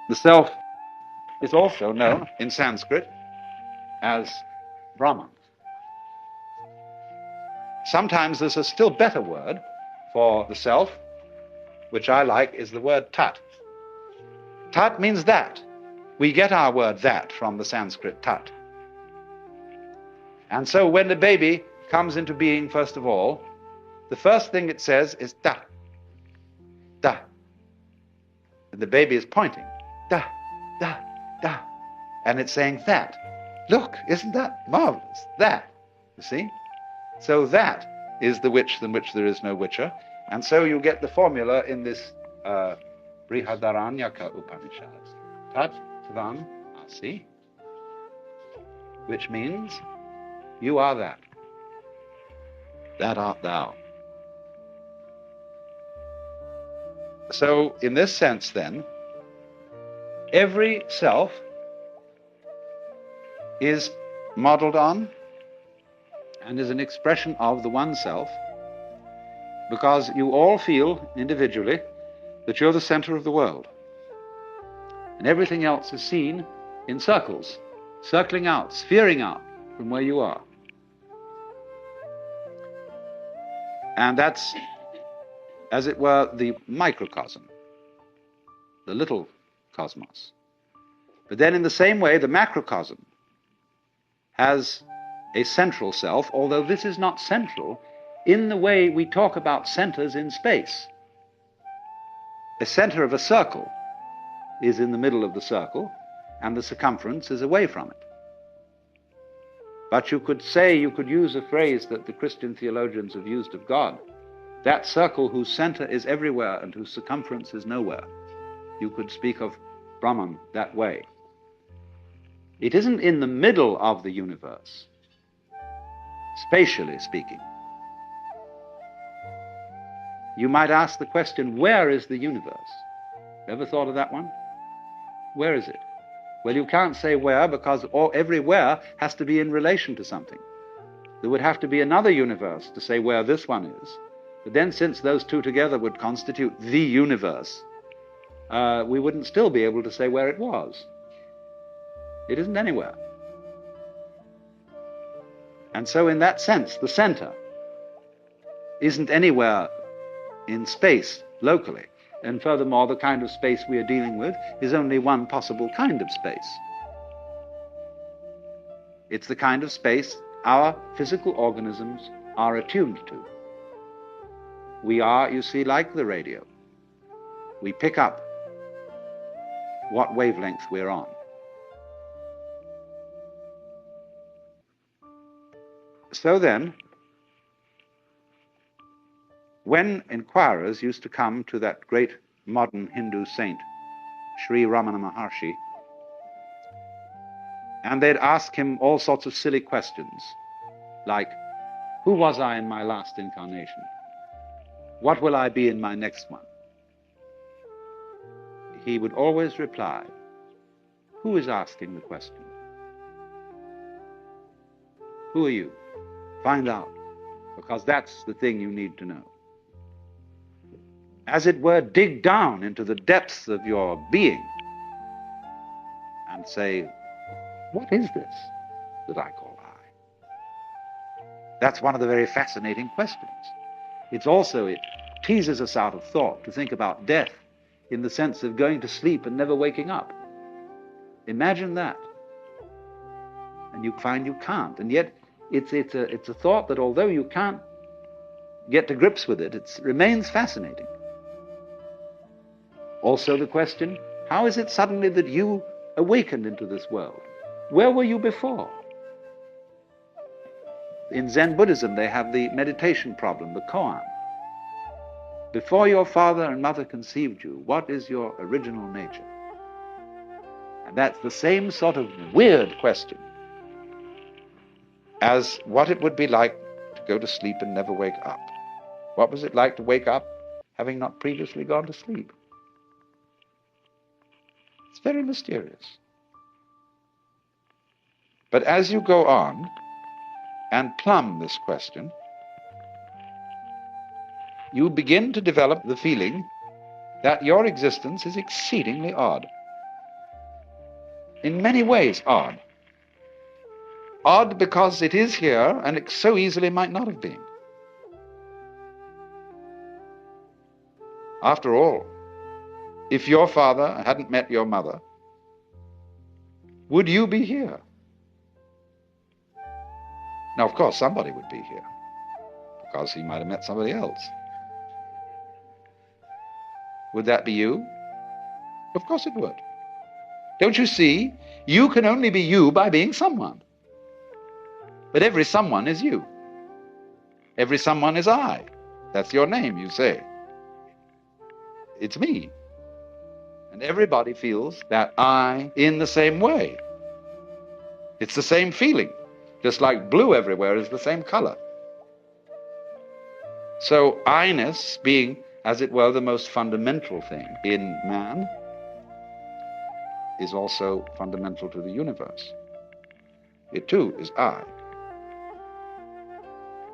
The self is also known in Sanskrit as Brahman. Sometimes there's a still better word for the self, which I like, is the word tat. Tat means that. We get our word that from the Sanskrit tat. And so when the baby comes into being, first of all, the first thing it says is da, da. And the baby is pointing, da, da, da. And it's saying that. Look, isn't that marvelous? That, you see? So that is the which than which there is no whicher. And so you get the formula in this Brihadaranyaka Upanishad. Tat tvam asi, which means you are that. That art thou. So in this sense then, every self is modeled on and is an expression of the one self, because you all feel individually that you're the center of the world. And everything else is seen in circles, circling out, sphering out from where you are. And that's, as it were, the microcosm, the little cosmos. But then in the same way, the macrocosm has a central self, although this is not central in the way we talk about centers in space. The center of a circle is in the middle of the circle, and the circumference is away from it. But you could use a phrase that the Christian theologians have used of God, that circle whose center is everywhere and whose circumference is nowhere. You could speak of Brahman that way. It isn't in the middle of the universe, spatially speaking. You might ask the question, where is the universe? Ever thought of that one? Where is it? Well, you can't say where, because everywhere has to be in relation to something. There would have to be another universe to say where this one is. But then, since those two together would constitute the universe, we wouldn't still be able to say where it was. It isn't anywhere. And so in that sense, the center isn't anywhere in space locally. And furthermore, the kind of space we are dealing with is only one possible kind of space. It's the kind of space our physical organisms are attuned to. We are, you see, like the radio. We pick up what wavelength we're on. So then, when inquirers used to come to that great modern Hindu saint, Sri Ramana Maharshi, and they'd ask him all sorts of silly questions, like, who was I in my last incarnation? What will I be in my next one? He would always reply, who is asking the question? Who are you? Find out, because that's the thing you need to know. As it were, dig down into the depths of your being and say, what is this that I call I? That's one of the very fascinating questions. It teases us out of thought to think about death in the sense of going to sleep and never waking up. Imagine that. And you find you can't. And yet it's a thought that although you can't get to grips with it, it remains fascinating. Also the question, how is it suddenly that you awakened into this world? Where were you before? In Zen Buddhism, they have the meditation problem, the koan. Before your father and mother conceived you, what is your original nature? And that's the same sort of weird question as what it would be like to go to sleep and never wake up. What was it like to wake up having not previously gone to sleep? It's very mysterious. But as you go on and plumb this question, you begin to develop the feeling that your existence is exceedingly odd. in many ways odd. Odd because it is here and it so easily might not have been. After all, if your father hadn't met your mother, would you be here? Now, of course, somebody would be here, because he might have met somebody else. Would that be you? Of course it would. Don't you see? You can only be you by being someone. But every someone is you. Every someone is I. That's your name, you say. It's me. And everybody feels that I in the same way. It's the same feeling, just like blue everywhere is the same color. So I-ness being, as it were, the most fundamental thing in man, is also fundamental to the universe. It too is I.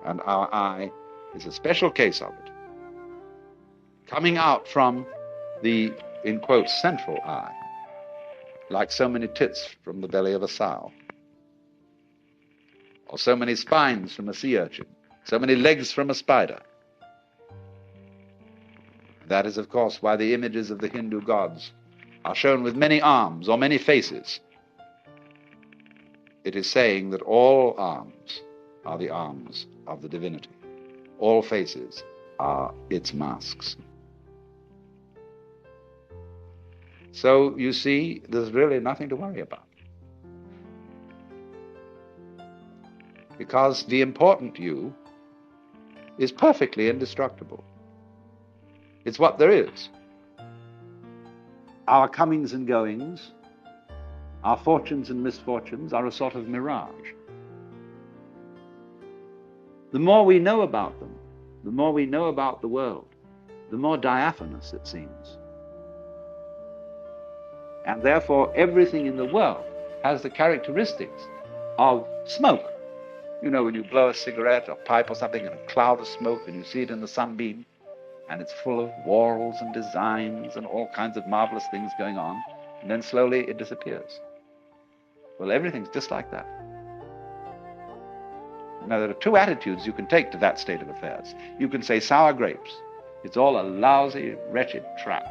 And our I is a special case of it, coming out from the, in quotes, central I, like so many tits from the belly of a sow, or so many spines from a sea urchin, so many legs from a spider. That is, of course, why the images of the Hindu gods are shown with many arms or many faces. It is saying that all arms are the arms of the divinity. All faces are its masks. So, you see, there's really nothing to worry about. Because the important you is perfectly indestructible. It's what there is. Our comings and goings, our fortunes and misfortunes are a sort of mirage. The more we know about them, the more we know about the world, the more diaphanous it seems. And therefore, everything in the world has the characteristics of smoke. You know, when you blow a cigarette or pipe or something and a cloud of smoke and you see it in the sunbeam, and it's full of whorls and designs and all kinds of marvelous things going on, and then slowly it disappears. Well, everything's just like that. Now, there are two attitudes you can take to that state of affairs. You can say, sour grapes. It's all a lousy, wretched trap.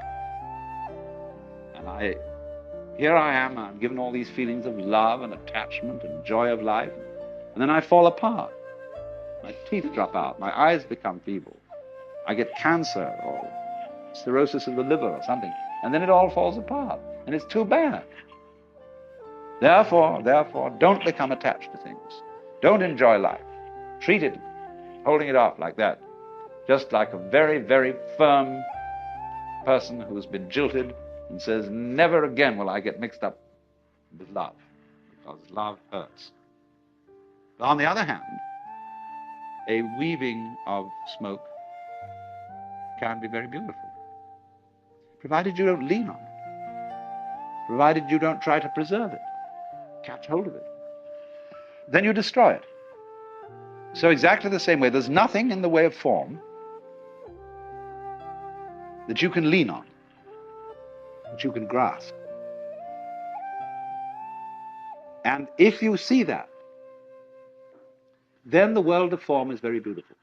And here I am, I'm given all these feelings of love and attachment and joy of life, and then I fall apart. My teeth drop out, my eyes become feeble. I get cancer or cirrhosis of the liver or something, and then it all falls apart, and it's too bad. Therefore, don't become attached to things. Don't enjoy life. Treat it, holding it off like that, just like a very, very firm person who's been jilted and says, never again will I get mixed up with love, because love hurts. But on the other hand, a weaving of smoke can be very beautiful, provided you don't lean on it, provided you don't try to preserve it, catch hold of it. Then you destroy it. So exactly the same way, there's nothing in the way of form that you can lean on, that you can grasp. And if you see that, then the world of form is very beautiful.